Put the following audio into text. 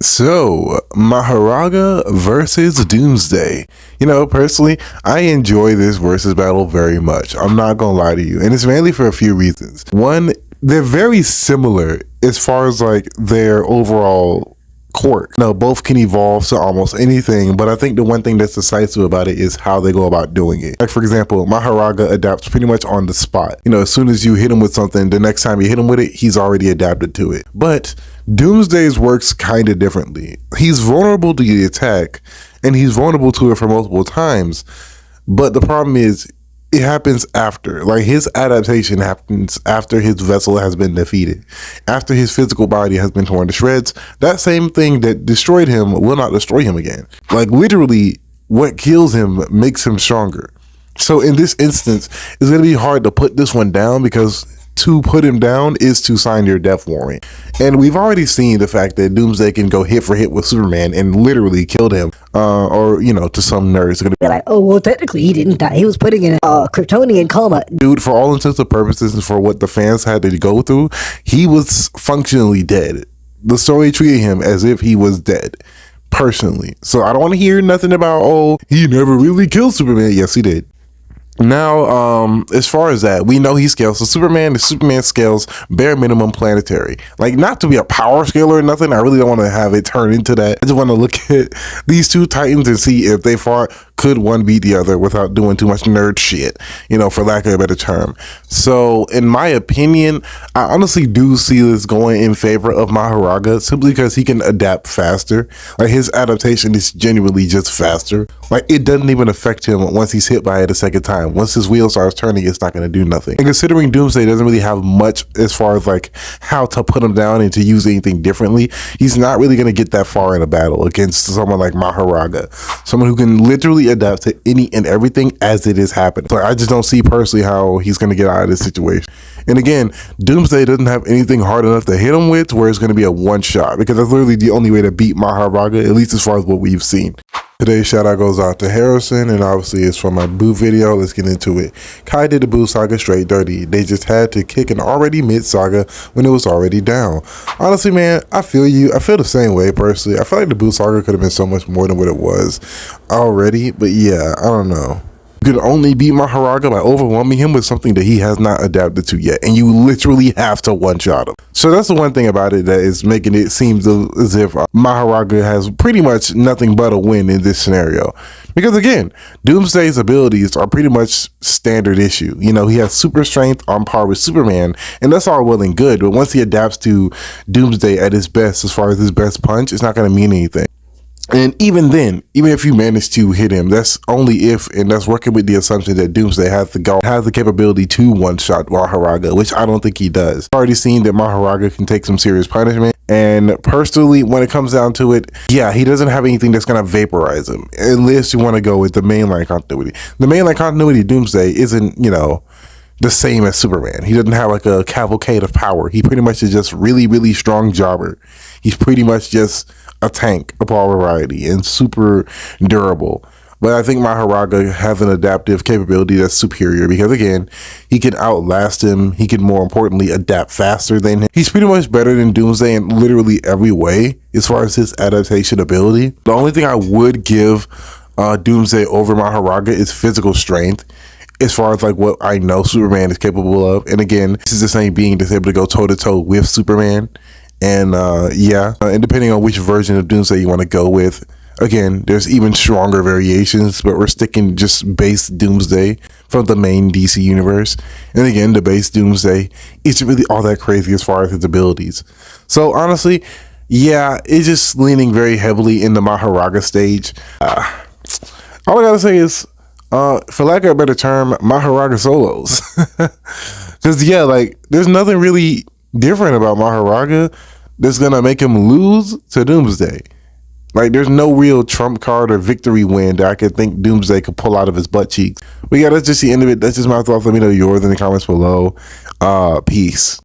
So, Mahoraga versus Doomsday. Personally, I enjoy this versus battle very much. I'm not gonna lie to you. And it's mainly for a few reasons. One, they're very similar as far as like their overall quirk. Both can evolve to almost anything, but I think the one thing that's decisive about it is how they go about doing it. Like, for example, Mahoraga adapts pretty much on the spot. As soon as you hit him with something, the next time you hit him with it, he's already adapted to it. But Doomsday's works kind of differently. He's vulnerable to the attack, and he's vulnerable to it for multiple times. But the problem is, it happens after. Like, his adaptation happens after his vessel has been defeated. After his physical body has been torn to shreds, that same thing that destroyed him will not destroy him again. Like, literally, what kills him makes him stronger. So in this instance, it's going to be hard to put this one down, because to put him down is to sign your death warrant. And we've already seen the fact that Doomsday can go hit for hit with Superman and literally killed him. Or, to some nerds, they're going to be like, oh, well, technically he didn't die. He was putting in a Kryptonian coma. Dude, for all intents and purposes and for what the fans had to go through, he was functionally dead. The story treated him as if he was dead. Personally. So I don't want to hear nothing about, oh, he never really killed Superman. Yes, he did. Now, as far as that, we know he scales. So the Superman scales bare minimum planetary. Like, not to be a power scaler or nothing. I really don't want to have it turn into that. I just want to look at these two titans and see if they fought, could one beat the other without doing too much nerd shit, for lack of a better term. So, in my opinion, I honestly do see this going in favor of Mahoraga, simply because he can adapt faster. Like, his adaptation is genuinely just faster. Like, it doesn't even affect him once he's hit by it a second time. Once his wheel starts turning, it's not going to do nothing. And considering Doomsday doesn't really have much as far as like how to put him down and to use anything differently, he's not really going to get that far in a battle against someone like Mahoraga, someone who can literally adapt to any and everything as it is happening. So I just don't see personally how he's going to get out of this situation. And again, Doomsday doesn't have anything hard enough to hit him with where it's going to be a one shot, because that's literally the only way to beat Mahoraga, at least as far as what we've seen. Today's shout out goes out to Harrison, and obviously it's from my Boo video. Let's get into it. Kai did the Boo saga straight dirty. They just had to kick an already mid saga when it was already down. Honestly, man, I feel you. I feel the same way personally. I feel like the Boo saga could have been so much more than what it was already, but yeah, I don't know. You could only beat Mahoraga by overwhelming him with something that he has not adapted to yet, and you literally have to one-shot him. So that's the one thing about it that is making it seem as if Mahoraga has pretty much nothing but a win in this scenario. Because again, Doomsday's abilities are pretty much standard issue. He has super strength on par with Superman, and that's all well and good, but once he adapts to Doomsday at his best, as far as his best punch, it's not going to mean anything. And even then, even if you manage to hit him, that's only if, and that's working with the assumption that Doomsday has the capability to one-shot Mahoraga, which I don't think he does. I've already seen that Mahoraga can take some serious punishment, and personally, when it comes down to it, yeah, he doesn't have anything that's going to vaporize him, unless you want to go with the mainline continuity. The mainline continuity of Doomsday isn't, the same as Superman. He doesn't have like a cavalcade of power. He pretty much is just really, really strong jobber. He's pretty much just a tank of all variety and super durable. But I think Mahoraga has an adaptive capability that's superior, because again, he can outlast him. He can, more importantly, adapt faster than him. He's pretty much better than Doomsday in literally every way as far as his adaptation ability. The only thing I would give Doomsday over Mahoraga is physical strength, as far as like what I know Superman is capable of. And again, this is the same being that's able to go toe to toe with Superman. And and depending on which version of Doomsday you want to go with, again, there's even stronger variations, but we're sticking just base Doomsday from the main DC universe. And again, the base Doomsday isn't really all that crazy as far as his abilities. So honestly, yeah, it's just leaning very heavily in the Mahoraga stage. All I gotta say is, for lack of a better term, Mahoraga solos. Because yeah, like, there's nothing really different about Mahoraga that's gonna make him lose to Doomsday. Like, there's no real trump card or victory win that I could think Doomsday could pull out of his butt cheeks. But yeah, that's just the end of it. That's just my thoughts. Let me know yours in the comments below. Peace.